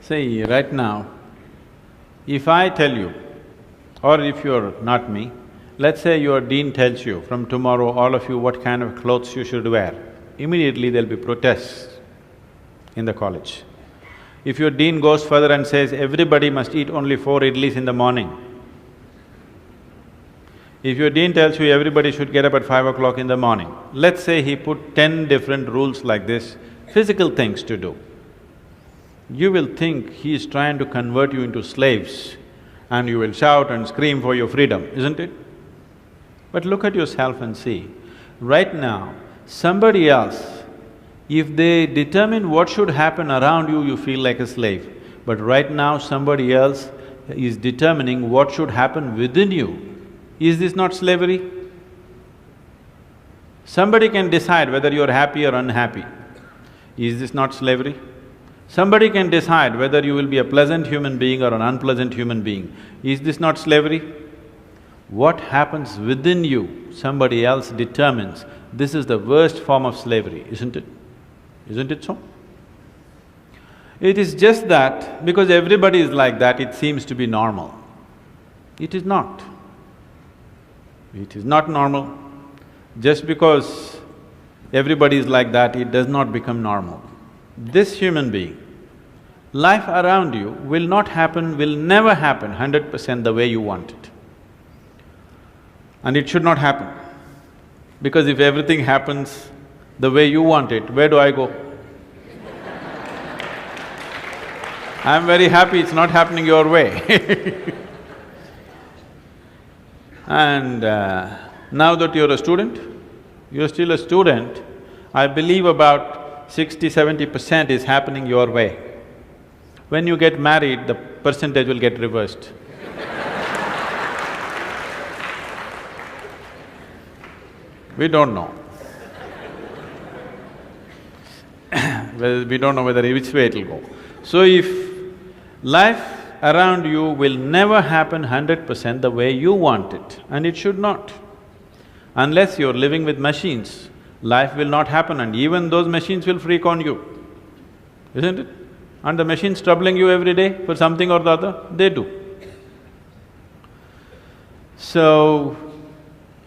See, right now, if I tell you, or if you're not me, let's say your dean tells you, from tomorrow all of you what kind of clothes you should wear, immediately there'll be protests in the college. If your dean goes further and says, everybody must eat only 4 idlis in the morning, if your dean tells you everybody should get up at 5 o'clock in the morning, let's say he put 10 different rules like this, physical things to do, you will think he is trying to convert you into slaves and you will shout and scream for your freedom, isn't it? But look at yourself and see, right now, somebody else, if they determine what should happen around you, you feel like a slave. But right now, somebody else is determining what should happen within you. Is this not slavery? Somebody can decide whether you're happy or unhappy. Is this not slavery? Somebody can decide whether you will be a pleasant human being or an unpleasant human being. Is this not slavery? What happens within you, somebody else determines. This is the worst form of slavery, isn't it? Isn't it so? It is just that because everybody is like that, it seems to be normal. It is not. It is not normal. Just because everybody is like that, it does not become normal. This human being, life around you will not happen, will never happen 100% the way you want it. And it should not happen. Because if everything happens the way you want it, where do I go? I'm very happy it's not happening your way. And now that you're a student, you're still a student, I believe about 60–70% is happening your way. When you get married, the percentage will get reversed. We don't know. Well, we don't know which way it'll go. So if life around you will never happen 100% the way you want it, and it should not. Unless you're living with machines, life will not happen and even those machines will freak on you, isn't it? And the machines troubling you every day for something or the other, they do. So,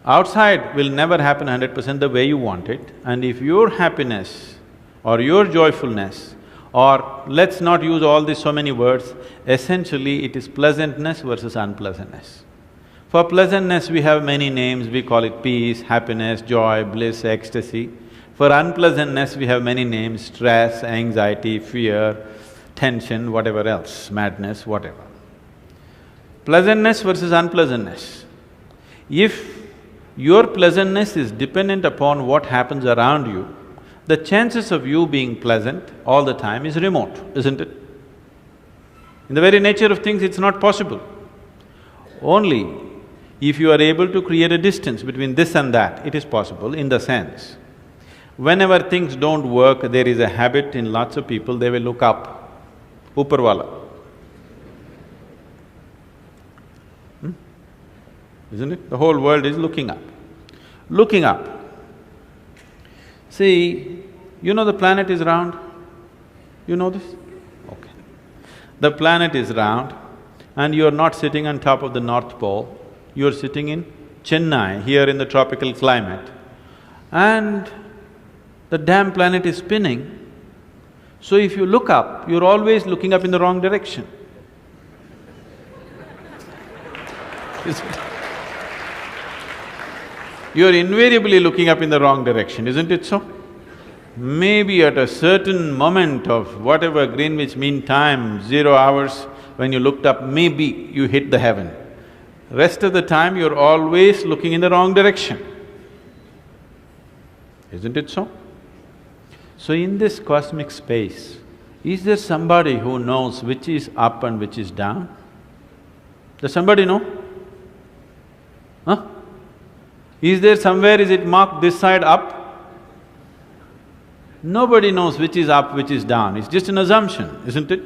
outside will never happen 100% the way you want it, and if your happiness or your joyfulness, or let's not use all these so many words, essentially it is pleasantness versus unpleasantness. For pleasantness we have many names, we call it peace, happiness, joy, bliss, ecstasy. For unpleasantness we have many names, stress, anxiety, fear, tension, whatever else, madness, whatever. Pleasantness versus unpleasantness. If your pleasantness is dependent upon what happens around you, the chances of you being pleasant all the time is remote, isn't it? In the very nature of things, it's not possible. Only if you are able to create a distance between this and that, it is possible in the sense, whenever things don't work, there is a habit in lots of people, they will look up, upar wala. Isn't it? The whole world is looking up. Looking up. See, you know the planet is round? You know this? Okay. The planet is round and you're not sitting on top of the North Pole, you're sitting in Chennai, here in the tropical climate, and the damn planet is spinning. So if you look up, you're always looking up in the wrong direction. Isn't it? You're invariably looking up in the wrong direction, isn't it so? Maybe at a certain moment of whatever Greenwich Mean Time, 0 hours, when you looked up, maybe you hit the heaven. Rest of the time you're always looking in the wrong direction. Isn't it so? So in this cosmic space, is there somebody who knows which is up and which is down? Does somebody know? Huh? Is there somewhere, is it marked this side up? Nobody knows which is up, which is down, it's just an assumption, isn't it?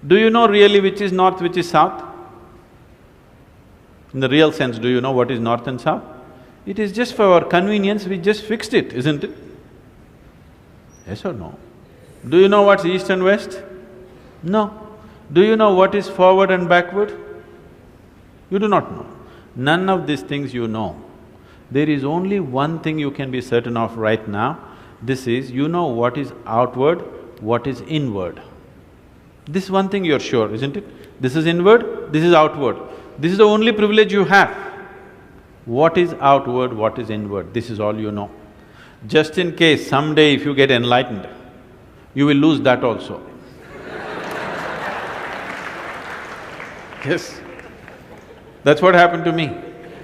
Do you know really which is north, which is south? In the real sense, do you know what is north and south? It is just for our convenience, we just fixed it, isn't it? Yes or no? Do you know what's east and west? No. Do you know what is forward and backward? You do not know. None of these things you know. There is only one thing you can be certain of right now, this is, you know what is outward, what is inward. This one thing you're sure, isn't it? This is inward, this is outward. This is the only privilege you have. What is outward, what is inward, this is all you know. Just in case someday if you get enlightened, you will lose that also. Yes, that's what happened to me.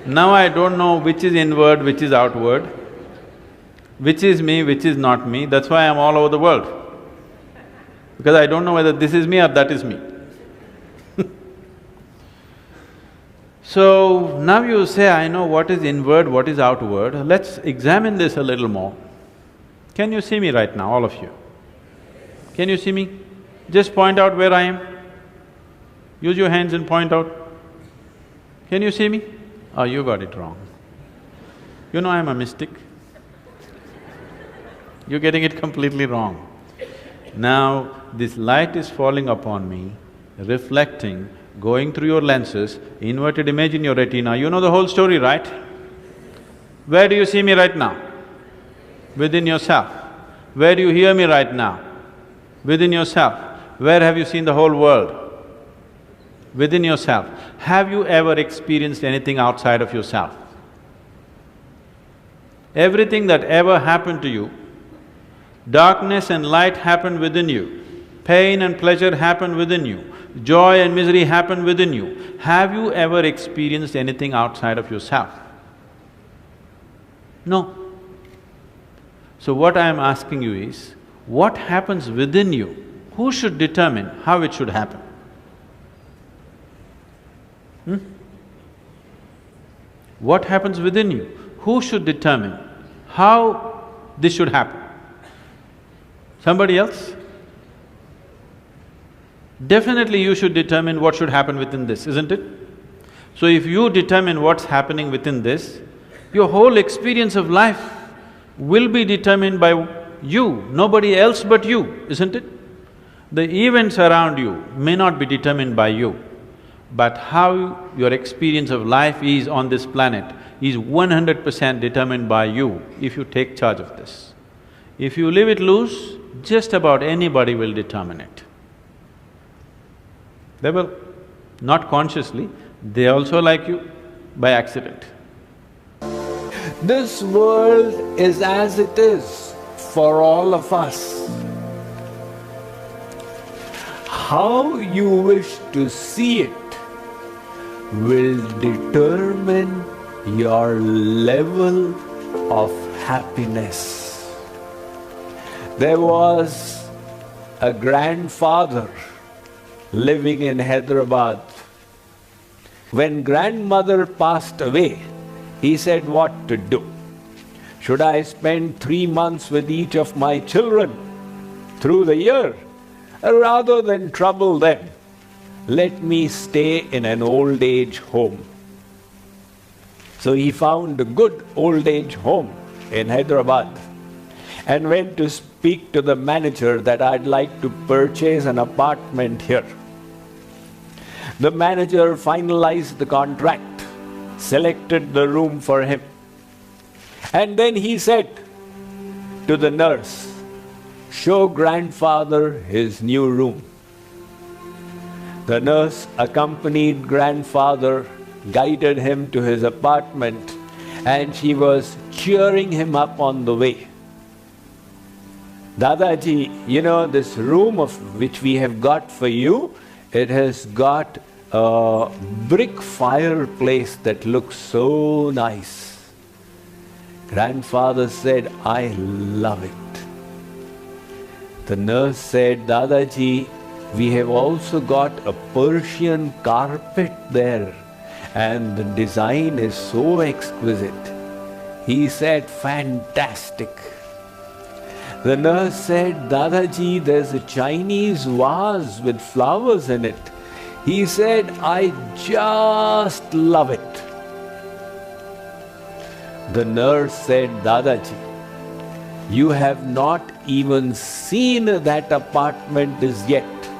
Now I don't know which is inward, which is outward, which is me, which is not me, that's why I'm all over the world. Because I don't know whether this is me or that is me. So, now you say, I know what is inward, what is outward, let's examine this a little more. Can you see me right now, all of you? Can you see me? Just point out where I am. Use your hands and point out. Can you see me? Oh, you got it wrong. You know I'm a mystic. You're getting it completely wrong. Now, this light is falling upon me, reflecting, going through your lenses, inverted image in your retina, you know the whole story, right? Where do you see me right now? Within yourself. Where do you hear me right now? Within yourself. Where have you seen the whole world? Within yourself. Have you ever experienced anything outside of yourself? Everything that ever happened to you, darkness and light happened within you, pain and pleasure happened within you, joy and misery happened within you. Have you ever experienced anything outside of yourself? No. So what I am asking you is, what happens within you? Who should determine how it should happen? What happens within you? Who should determine how this should happen? Somebody else? Definitely you should determine what should happen within this, isn't it? So if you determine what's happening within this, your whole experience of life will be determined by you, nobody else but you, isn't it? The events around you may not be determined by you, but how your experience of life is on this planet is 100% determined by you if you take charge of this. If you leave it loose, just about anybody will determine it. They will, not consciously, they also like you by accident. This world is as it is for all of us. How you wish to see it will determine your level of happiness. There was a grandfather living in Hyderabad. When grandmother passed away, he said what to do. Should I spend 3 months with each of my children through the year? Rather than trouble them, let me stay in an old age home. So he found a good old age home in Hyderabad and went to speak to the manager that I'd like to purchase an apartment here. The manager finalized the contract, selected the room for him, and then he said to the nurse, "Show grandfather his new room." The nurse accompanied grandfather, guided him to his apartment, and she was cheering him up on the way. "Dadaji, you know this room of which we have got for you, it has got a brick fireplace that looks so nice." Grandfather said, "I love it." The nurse said, "Dadaji, we have also got a Persian carpet there, and the design is so exquisite." He said, "Fantastic." The nurse said, "Dadaji, there's a Chinese vase with flowers in it." He said, "I just love it." The nurse said, "Dadaji, you have not even seen that apartment as yet.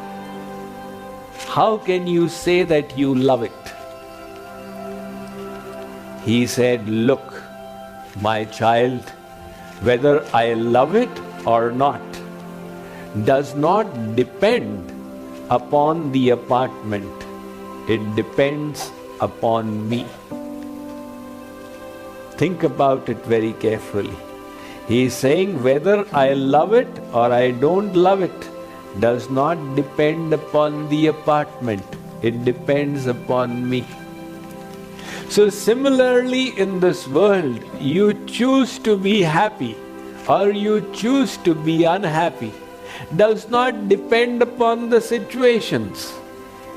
how can you say that you love it? He said, look, my child, whether I love it or not does not depend upon the apartment. It depends upon me. Think about it very carefully. He is saying whether I love it or I don't love it does not depend upon the apartment. It depends upon me. So similarly in this world, you choose to be happy or you choose to be unhappy does not depend upon the situations.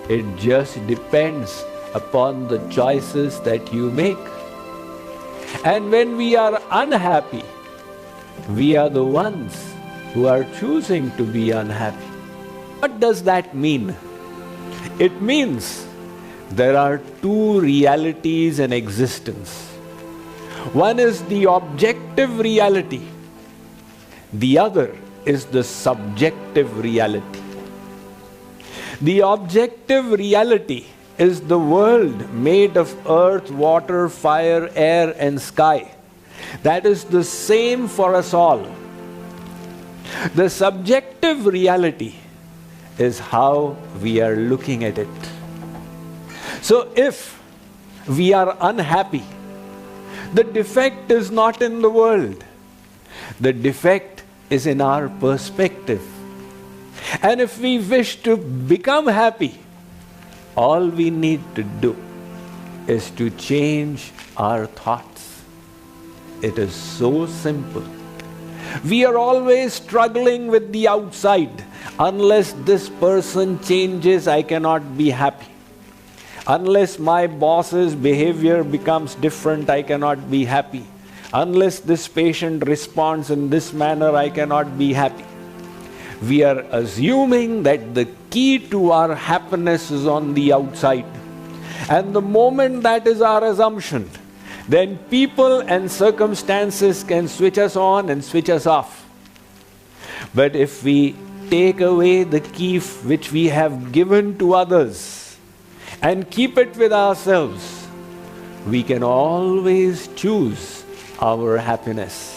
It just depends upon the choices that you make. And when we are unhappy, we are the ones who are choosing to be unhappy. What does that mean? It means there are two realities in existence. One is the objective reality. The other is the subjective reality. The objective reality is the world made of earth, water, fire, air and sky. That is the same for us all. The subjective reality is how we are looking at it. So if we are unhappy, the defect is not in the world. The defect is in our perspective. And if we wish to become happy, all we need to do is to change our thoughts. It is so simple. We are always struggling with the outside. Unless this person changes, I cannot be happy. Unless my boss's behavior becomes different, I cannot be happy. Unless this patient responds in this manner, I cannot be happy. We are assuming that the key to our happiness is on the outside. And the moment that is our assumption, then people and circumstances can switch us on and switch us off. But if we take away the key which we have given to others and keep it with ourselves, we can always choose our happiness.